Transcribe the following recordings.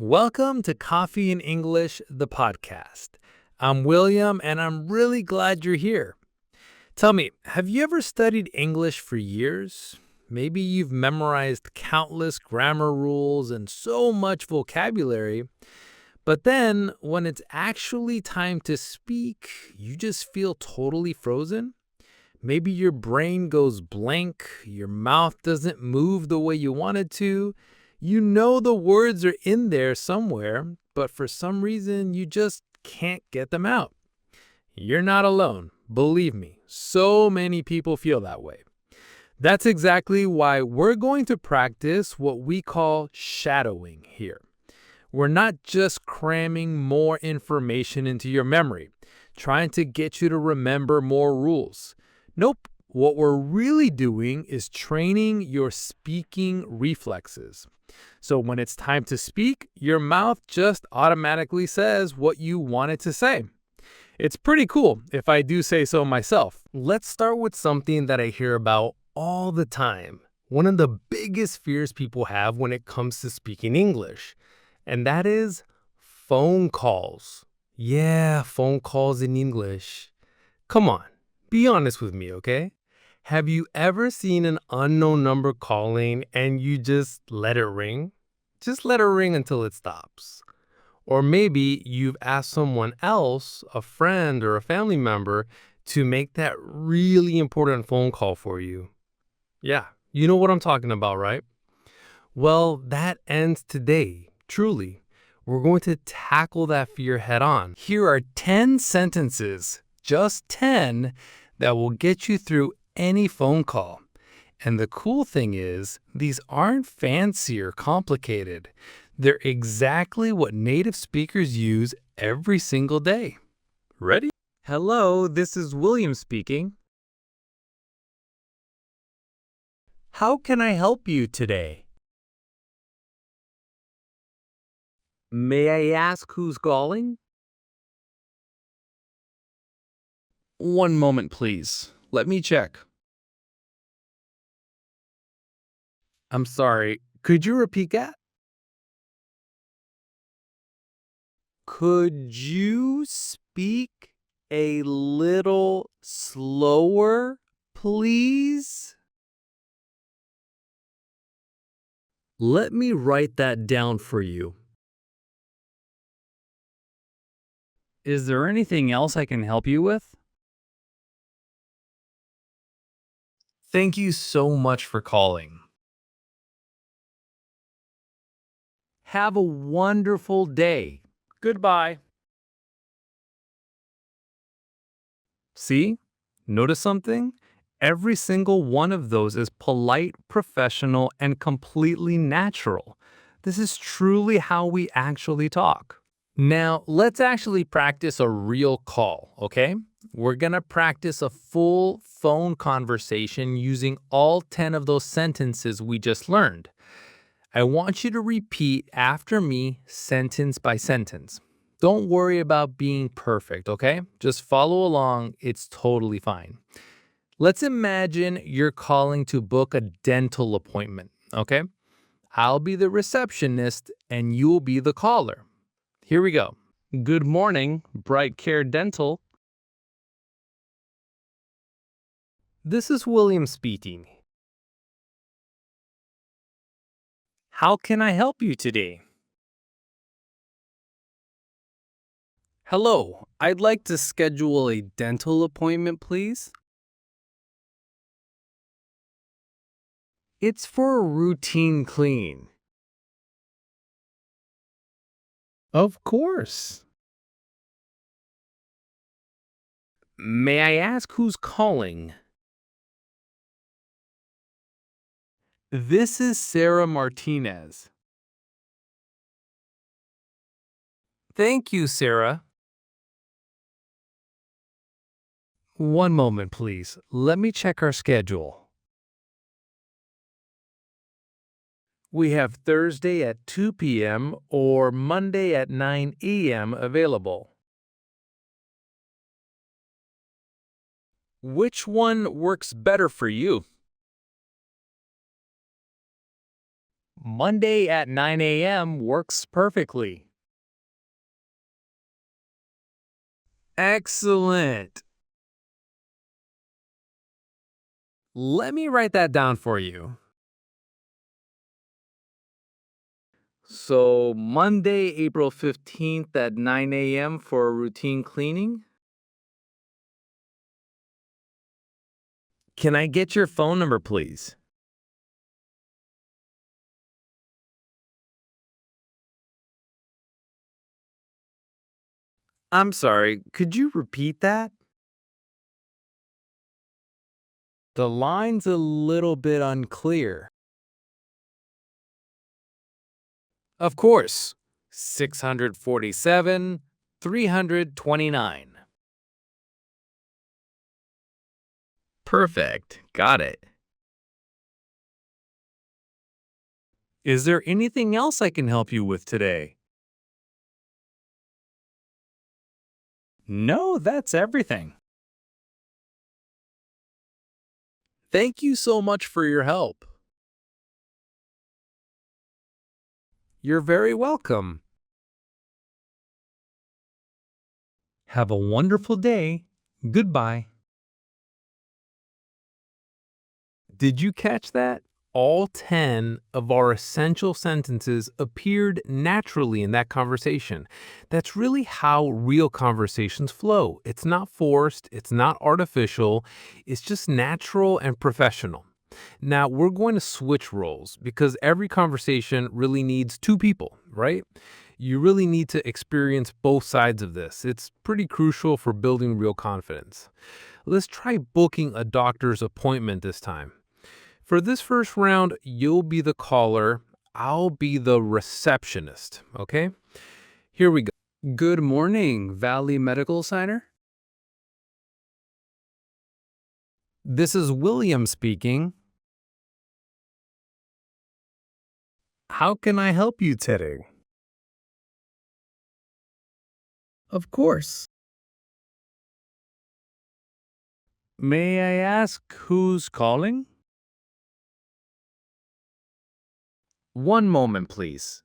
Welcome to Coffee in English, the podcast. I'm William, and I'm really glad you're here. Tell me, have you ever studied English for years? Maybe you've memorized countless grammar rules and so much vocabulary, but then when it's actually time to speak, you just feel totally frozen? Maybe your brain goes blank, your mouth doesn't move the way you want it to. You know the words are in there somewhere, but for some reason you just can't get them out. You're not alone. Believe me, so many people feel that way. That's exactly why we're going to practice what we call shadowing here. We're not just cramming more information into your memory, trying to get you to remember more rules. Nope. What we're really doing is training your speaking reflexes. So when it's time to speak, your mouth just automatically says what you want it to say. It's pretty cool, if I do say so myself. Let's start with something that I hear about all the time. One of the biggest fears people have when it comes to speaking English, and that is phone calls. Yeah, phone calls in English. Come on, be honest with me, okay? Have you ever seen an unknown number calling and you just let it ring? Just let it ring until it stops. Or maybe you've asked someone else, a friend or a family member, to make that really important phone call for you. Yeah, you know what I'm talking about, right? Well, that ends today, truly. We're going to tackle that fear head on. Here are 10 sentences, just 10, that will get you through any phone call. And the cool thing is, these aren't fancy or complicated. They're exactly what native speakers use every single day. Ready? Hello, this is William speaking. How can I help you today? May I ask who's calling? One moment, please. Let me check. I'm sorry, could you repeat that? Could you speak a little slower, please? Let me write that down for you. Is there anything else I can help you with? Thank you so much for calling. Have a wonderful day. Goodbye. See? Notice something? Every single one of those is polite, professional, and completely natural. This is truly how we actually talk. Now, let's actually practice a real call, okay? We're going to practice a full phone conversation using all 10 of those sentences we just learned. I want you to repeat after me, sentence by sentence. Don't worry about being perfect, okay? Just follow along. It's totally fine. Let's imagine you're calling to book a dental appointment, okay? I'll be the receptionist and you'll be the caller. Here we go. Good morning, Bright Care Dental. This is William speaking. How can I help you today? Hello, I'd like to schedule a dental appointment, please. It's for a routine clean. Of course. May I ask who's calling? This is Sarah Martinez. Thank you, Sarah. One moment, please. Let me check our schedule. We have Thursday at 2 p.m. or Monday at 9 a.m. available. Which one works better for you? Monday at 9 a.m. works perfectly. Excellent. Let me write that down for you. So, Monday, April 15th at 9 a.m. for a routine cleaning? Can I get your phone number, please? I'm sorry, could you repeat that? The line's a little bit unclear. Of course. 647, 329. Perfect. Got it. Is there anything else I can help you with today? No, that's everything. Thank you so much for your help. You're very welcome. Have a wonderful day. Goodbye. Did you catch that? All 10 of our essential sentences appeared naturally in that conversation. That's really how real conversations flow. It's not forced, it's not artificial, it's just natural and professional. Now, we're going to switch roles because every conversation really needs two people, right? You really need to experience both sides of this. It's pretty crucial for building real confidence. Let's try booking a doctor's appointment this time. For this first round, you'll be the caller, I'll be the receptionist, okay? Here we go. Good morning, Valley Medical Center. This is William speaking. How can I help you today? Of course. May I ask who's calling? One moment, please.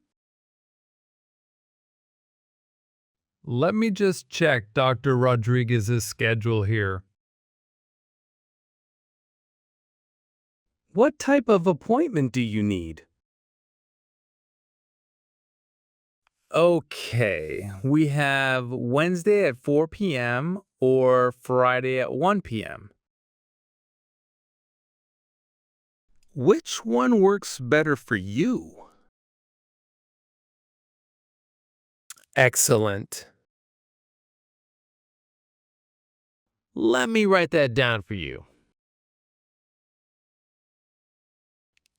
Let me just check Dr. Rodriguez's schedule here. What type of appointment do you need? Okay, we have Wednesday at 4 p.m. or Friday at 1 p.m. Which one works better for you? Excellent. Let me write that down for you.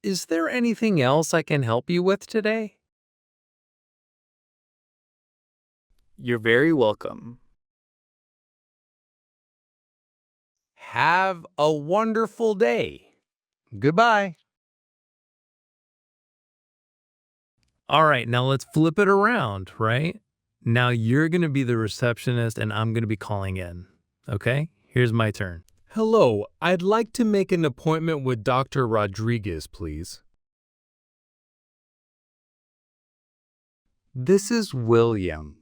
Is there anything else I can help you with today? You're very welcome. Have a wonderful day. Goodbye. All right, now let's flip it around, right? Now you're going to be the receptionist and I'm going to be calling in. Okay, here's my turn. Hello, I'd like to make an appointment with Dr. Rodriguez, please. This is William.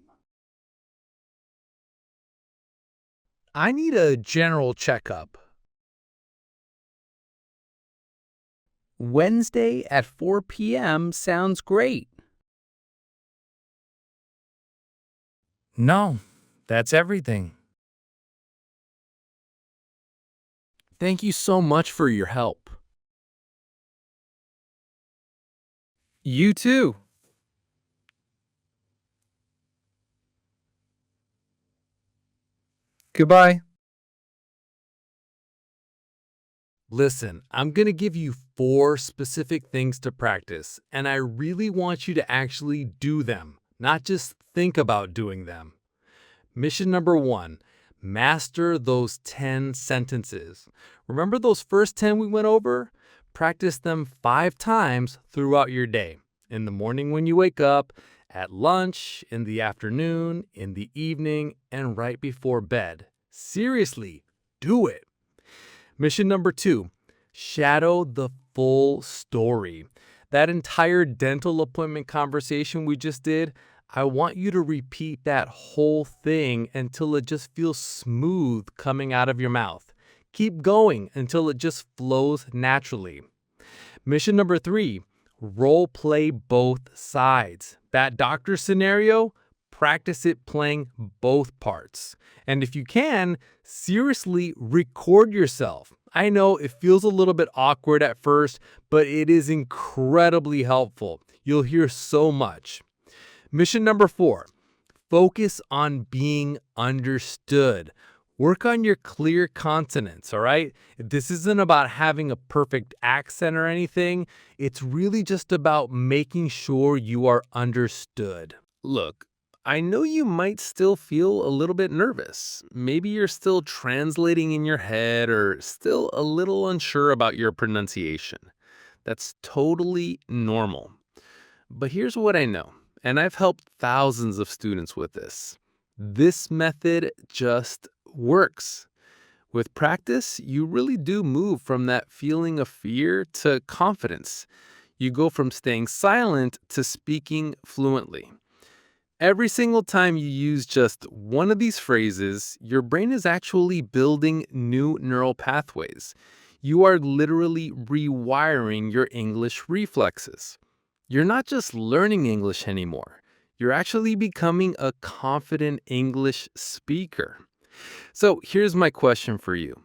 I need a general checkup. Wednesday at 4 p.m. sounds great. No, that's everything. Thank you so much for your help. You too. Goodbye. Listen, I'm going to give you 4 specific things to practice, and I really want you to actually do them, not just think about doing them. Mission number 1, master those 10 sentences. Remember those first 10 we went over? Practice them 5 times throughout your day. In the morning when you wake up, at lunch, in the afternoon, in the evening, and right before bed. Seriously, do it. Mission number 2, shadow the full story. That entire dental appointment conversation we just did, I want you to repeat that whole thing until it just feels smooth coming out of your mouth. Keep going until it just flows naturally. Mission number 3, role play both sides. That doctor scenario, practice it playing both parts. And if you can, seriously record yourself. I know it feels a little bit awkward at first, but it is incredibly helpful. You'll hear so much. Mission number 4, focus on being understood. Work on your clear consonants, all right? This isn't about having a perfect accent or anything. It's really just about making sure you are understood. Look, I know you might still feel a little bit nervous. Maybe you're still translating in your head or still a little unsure about your pronunciation. That's totally normal. But here's what I know, and I've helped thousands of students with this. This method just works. With practice, you really do move from that feeling of fear to confidence. You go from staying silent to speaking fluently. Every single time you use just one of these phrases, your brain is actually building new neural pathways. You are literally rewiring your English reflexes. You're not just learning English anymore. You're actually becoming a confident English speaker. So here's my question for you.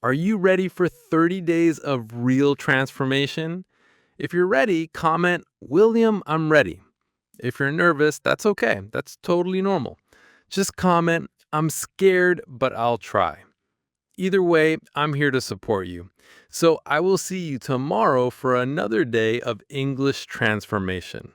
Are you ready for 30 days of real transformation? If you're ready, comment, "William, I'm ready." If you're nervous, that's okay. That's totally normal. Just comment, "I'm scared, but I'll try." Either way, I'm here to support you. So I will see you tomorrow for another day of English transformation.